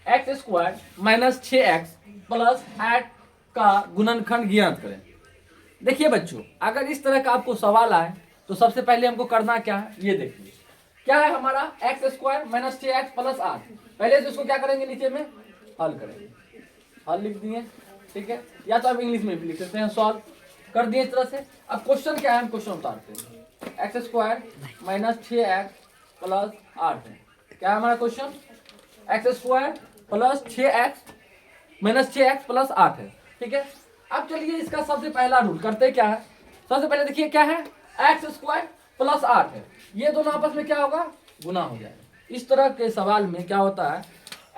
X square minus 6x plus 8 का गुणनखंड ज्ञात करें। देखिए बच्चों, अगर इस तरह का आपको सवाल आए तो सबसे पहले हमको करना क्या है, ये देखिए क्या है हमारा x square minus 6x plus 8। पहले तो इसको क्या करेंगे, नीचे में हल करेंगे, हल लिख दिए, ठीक है, या तो आप इंग्लिश में भी लिख सकते हैं, सॉल्व कर दिए इस तरह से। अब क्वेश्चन क्या है, हम क्वेश्चन उतारते हैं। X square minus 6x plus 8 है, क्या है हमारा question, x square plus 6x minus 6x plus 8 है, ठीक है। अब चलिए इसका सबसे पहला रूल करते क्या है, सबसे पहले देखिए क्या है, एक्स स्क्वायर प्लस 8 है, ये दोनों आपस में क्या होगा, गुना हो जाएगा। इस तरह के सवाल में क्या होता है,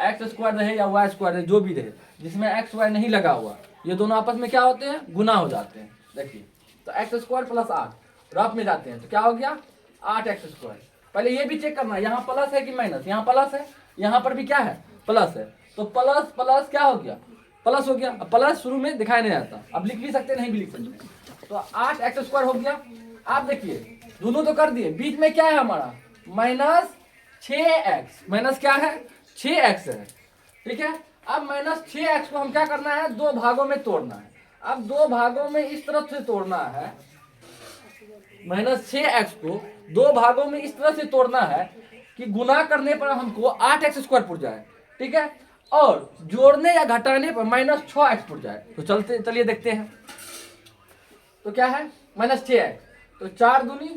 एक्स स्क्वायर रहे या वाई स्क्वायर रहे, जो भी रहे, जिसमें एक्स वाई नहीं लगा हुआ, ये दोनों आपस में क्या होते हैं, गुना हो जाते हैं। देखिए तो एक्स स्क्वायर प्लस 8 रफ में जाते हैं तो क्या हो गया, 8x स्क्वायर। पहले ये भी चेक करना यहाँ प्लस है कि माइनस, यहाँ प्लस है, यहाँ पर भी क्या है, प्लस है, तो प्लस प्लस क्या हो गया, प्लस हो गया। अब प्लस शुरू में दिखाई नहीं आता, अब लिख भी सकते नहीं भी लिख सकते, तो 8x स्क्वायर हो गया। आप देखिए दोनों तो कर दिए, बीच में क्या है हमारा माइनस 6x, माइनस क्या है 6x है, ठीक है। अब माइनस 6x को हम क्या करना है, दो भागों में तोड़ना है। अब दो भागों में इस तरफ से तोड़ना है, माइनस 6x को दो भागों में इस तरह से तोड़ना है कि गुना करने पर हमको 8x स्क्वायर पुर जाए, ठीक है, और जोड़ने या घटाने पर माइनस 6x पुर जाए। तो चलिए देखते हैं, तो क्या है माइनस 6x, तो 4 दूनी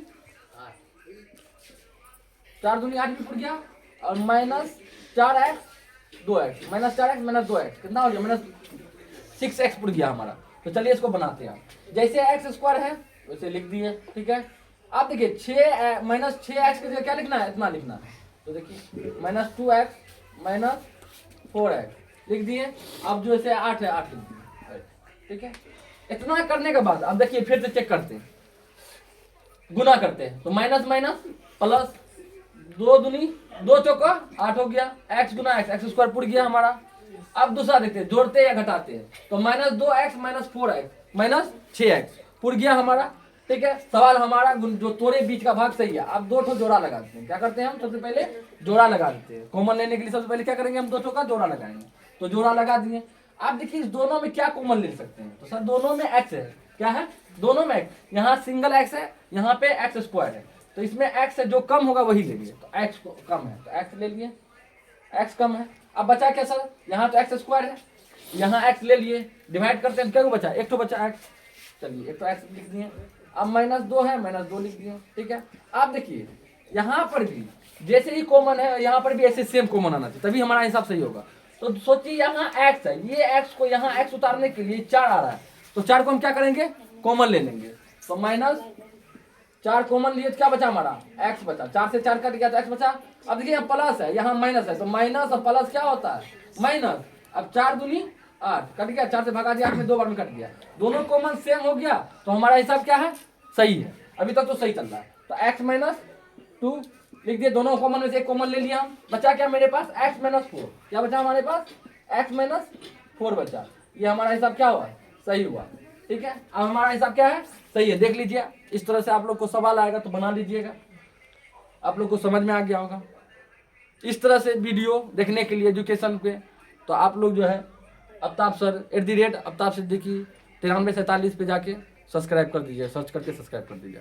8 भी पुर गया, और minus 4x 2x, minus 4x minus 2x कितना हो गया, माइनस 6x पुर गया हमारा। तो चलिए इसको बनाते हैं, जैसे एक्स स्क्वायर है वैसे लिख दिए, ठीक है। आप देखिए 6 माइनस 6x के जगह क्या लिखना है, इतना लिखना है, तो देखिए माइनस 2x माइनस 4x लिख दिए। अब जो ऐसे 8 है 8 लिख दिए, ठीक है। इतना करने के बाद अब देखिए फिर से चेक करते हैं, गुना करते हैं, तो माइनस माइनस प्लस, 2 दूनी 2 चौका 8 हो गया, x गुना एक्स स्क्वायर पुर गया हमारा। अब दूसरा देखते हैं, जोड़ते या घटाते हैं, तो minus 2x minus 4x minus 6x पुर गया हमारा, ठीक है। सवाल हमारा जो तोड़े बीच का भाग सही है। अब दो ठो जोड़ा लगाते हैं, क्या करते हैं हम, सबसे पहले जोड़ा लगा देते हैं। कॉमन लेने के लिए सबसे पहले क्या करेंगे, हम दो ठो का जोड़ा लगाएंगे, तो जोड़ा लगा दिए। आप देखिए इस दोनों में क्या कॉमन ले सकते हैं, तो सर दोनों में x है, क्या है, दोनों में x, यहाँ सिंगल x है, यहाँ पे एक्स स्क्वायर है, तो इसमें x है, जो कम होगा वही लेंगे, तो x को कम है तो x ले लिए, x कम है। अब बचा क्या सर, यहाँ तो एक्स स्क्वायर है, यहाँ x ले लिए, डिवाइड करते हैं, क्या बचा, एक तो बचा x, चलिए एक तो x लिख दिए। अब माइनस 2 है, माइनस 2 लिख दिए, ठीक है। आप देखिए यहाँ पर भी जैसे ही कॉमन है, यहाँ पर भी ऐसे सेम कॉमन आना चाहिए, तभी हमारा हिसाब सही होगा। तो सोचिए यहाँ x है, ये x को यहाँ x उतारने के लिए 4 आ रहा है, तो 4 को हम क्या करेंगे, कॉमन ले लेंगे, तो माइनस 4 कॉमन लिए, क्या बचा हमारा x बचा, 4 से 4 कट गया तो x बचा। अब देखिए यहाँ प्लस है, यहाँ माइनस है, तो माइनस और प्लस क्या होता है, माइनस। अब 4 दूनी 8 कट गया, 4 से भगा दिया, 8 में 2 बार में कट गया, दोनों कॉमन सेम हो गया, तो हमारा हिसाब क्या है, सही है। अभी तक तो सही चल रहा है, तो x माइनस 2 लिख दिए, दोनों कॉमन में से एक कॉमन ले लिया हम, बचा क्या मेरे पास x माइनस 4, क्या बचा हमारे पास x माइनस 4 बचा। ये हमारा हिसाब क्या हुआ, सही हुआ, ठीक है। अब हमारा हिसाब क्या है, सही है। देख लीजिए इस तरह से आप लोग को सवाल आएगा तो बना लीजिएगा, आप लोग को समझ में आ गया होगा। इस तरह से वीडियो देखने के लिए एजुकेशन पे, तो आप लोग जो है आफ्ताब सर @ आफ्ताब सिद्दीकी 9347 पे जाके सब्सक्राइब कर दीजिए, सर्च करके सब्सक्राइब कर दीजिए।